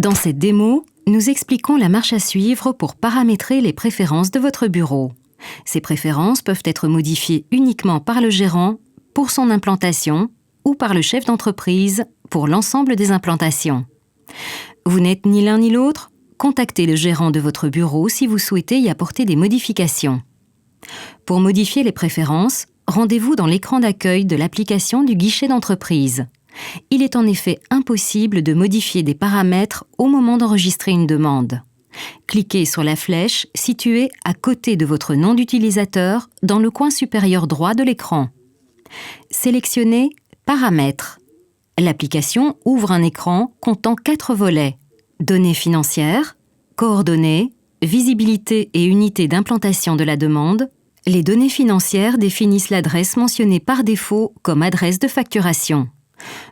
Dans cette démo, nous expliquons la marche à suivre pour paramétrer les préférences de votre bureau. Ces préférences peuvent être modifiées uniquement par le gérant pour son implantation ou par le chef d'entreprise pour l'ensemble des implantations. Vous n'êtes ni l'un ni l'autre? Contactez le gérant de votre bureau si vous souhaitez y apporter des modifications. Pour modifier les préférences, rendez-vous dans l'écran d'accueil de l'application du guichet d'entreprise. Il est en effet impossible de modifier des paramètres au moment d'enregistrer une demande. Cliquez sur la flèche située à côté de votre nom d'utilisateur dans le coin supérieur droit de l'écran. Sélectionnez « Paramètres ». L'application ouvre un écran comptant 4 volets : données financières, coordonnées, visibilité et unité d'implantation de la demande. Les données financières définissent l'adresse mentionnée par défaut comme adresse de facturation.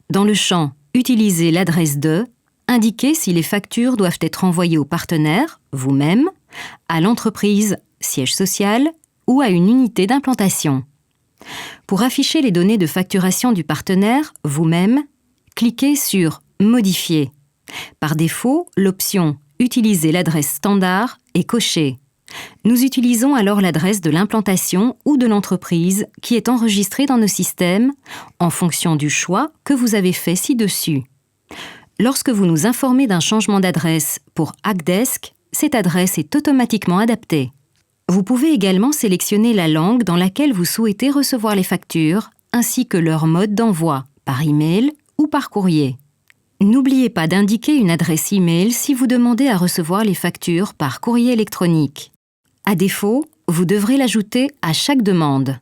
Dans le champ « Utilisez l'adresse de », indiquez si les factures doivent être envoyées au partenaire, vous-même, à l'entreprise, siège social, ou à une unité d'implantation. Pour afficher les données de facturation du partenaire, vous-même, cliquez sur « Modifier ». Par défaut, l'option « Utiliser l'adresse standard » est cochée. Nous utilisons alors l'adresse de l'implantation ou de l'entreprise qui est enregistrée dans nos systèmes en fonction du choix que vous avez fait ci-dessus. Lorsque vous nous informez d'un changement d'adresse pour Hackdesk, cette adresse est automatiquement adaptée. Vous pouvez également sélectionner la langue dans laquelle vous souhaitez recevoir les factures, ainsi que leur mode d'envoi, par email ou par courrier. N'oubliez pas d'indiquer une adresse email si vous demandez à recevoir les factures par courrier électronique. À défaut, vous devrez l'ajouter à chaque demande.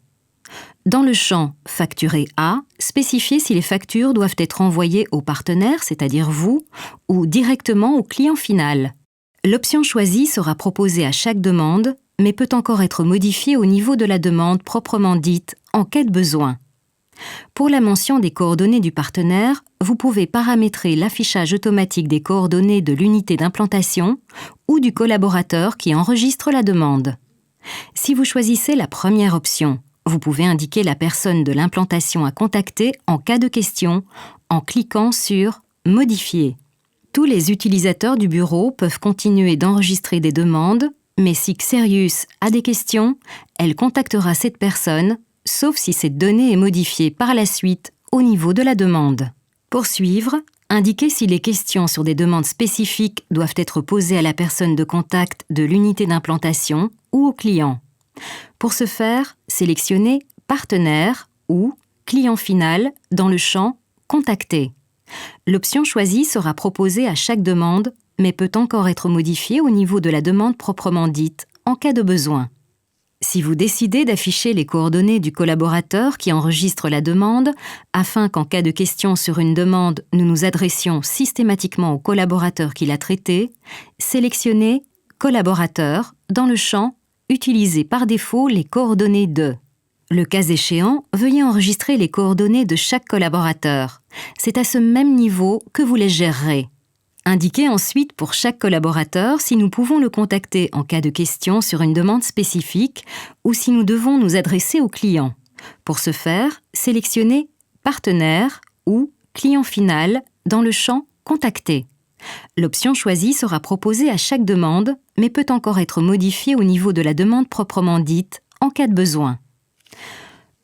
Dans le champ « Facturer à », spécifiez si les factures doivent être envoyées au partenaire, c'est-à-dire vous, ou directement au client final. L'option choisie sera proposée à chaque demande, mais peut encore être modifiée au niveau de la demande proprement dite en cas de besoin. Pour la mention des coordonnées du partenaire, vous pouvez paramétrer l'affichage automatique des coordonnées de l'unité d'implantation ou du collaborateur qui enregistre la demande. Si vous choisissez la première option, vous pouvez indiquer la personne de l'implantation à contacter en cas de question en cliquant sur « Modifier ». Tous les utilisateurs du bureau peuvent continuer d'enregistrer des demandes, mais si Xerius a des questions, elle contactera cette personne, sauf si cette donnée est modifiée par la suite au niveau de la demande. Pour suivre, indiquez si les questions sur des demandes spécifiques doivent être posées à la personne de contact de l'unité d'implantation ou au client. Pour ce faire, sélectionnez « Partenaire » ou « Client final » dans le champ « Contacter ». L'option choisie sera proposée à chaque demande, mais peut encore être modifiée au niveau de la demande proprement dite, en cas de besoin. Si vous décidez d'afficher les coordonnées du collaborateur qui enregistre la demande, afin qu'en cas de question sur une demande, nous nous adressions systématiquement au collaborateur qui l'a traité, sélectionnez « Collaborateur » dans le champ « Utilisez par défaut les coordonnées de ». Le cas échéant, veuillez enregistrer les coordonnées de chaque collaborateur. C'est à ce même niveau que vous les gérerez. Indiquez ensuite pour chaque collaborateur si nous pouvons le contacter en cas de question sur une demande spécifique ou si nous devons nous adresser au client. Pour ce faire, sélectionnez « Partenaire » ou « Client final » dans le champ « Contacter ». L'option choisie sera proposée à chaque demande, mais peut encore être modifiée au niveau de la demande proprement dite en cas de besoin.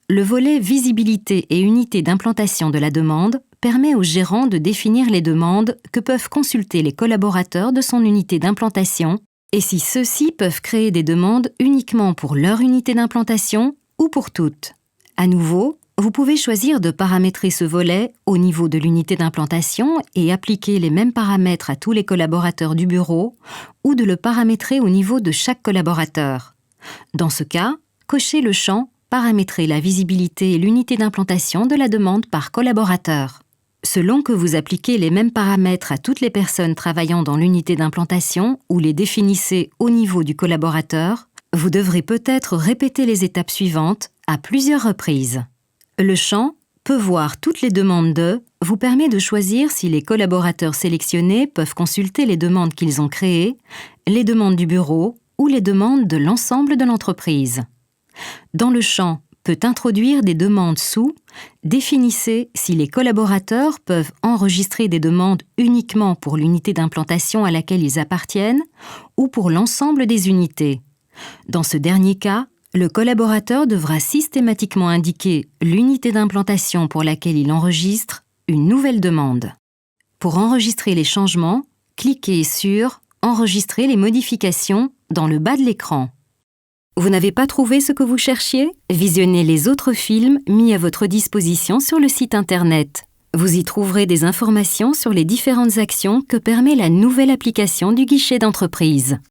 Le volet Visibilité et unité d'implantation de la demande permet au gérant de définir les demandes que peuvent consulter les collaborateurs de son unité d'implantation et si ceux-ci peuvent créer des demandes uniquement pour leur unité d'implantation ou pour toutes. À nouveau, vous pouvez choisir de paramétrer ce volet au niveau de l'unité d'implantation et appliquer les mêmes paramètres à tous les collaborateurs du bureau ou de le paramétrer au niveau de chaque collaborateur. Dans ce cas, cochez le champ « Paramétrer la visibilité et l'unité d'implantation de la demande par collaborateur ». Selon que vous appliquez les mêmes paramètres à toutes les personnes travaillant dans l'unité d'implantation ou les définissez au niveau du collaborateur, vous devrez peut-être répéter les étapes suivantes à plusieurs reprises. Le champ « Peut voir toutes les demandes de » vous permet de choisir si les collaborateurs sélectionnés peuvent consulter les demandes qu'ils ont créées, les demandes du bureau ou les demandes de l'ensemble de l'entreprise. Dans le champ peut introduire des demandes sous « Définissez si les collaborateurs peuvent enregistrer des demandes uniquement pour l'unité d'implantation à laquelle ils appartiennent ou pour l'ensemble des unités ». Dans ce dernier cas, le collaborateur devra systématiquement indiquer l'unité d'implantation pour laquelle il enregistre une nouvelle demande. Pour enregistrer les changements, cliquez sur « Enregistrer les modifications » dans le bas de l'écran. Vous n'avez pas trouvé ce que vous cherchiez? Visionnez les autres films mis à votre disposition sur le site Internet. Vous y trouverez des informations sur les différentes actions que permet la nouvelle application du guichet d'entreprise.